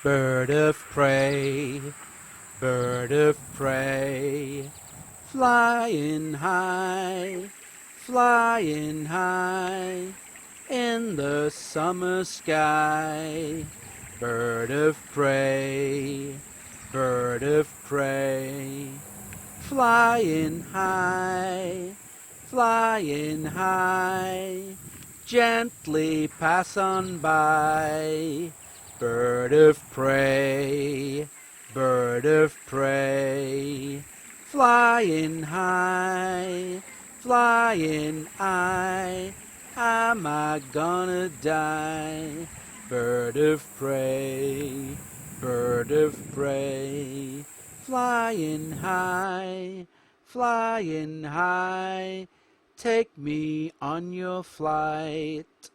Bird of prey, bird of prey, flying high in the summer sky. Bird of prey, flying high, gently pass on by. Bird of prey, flying high, am I gonna die? Bird of prey, flying high, take me on your flight.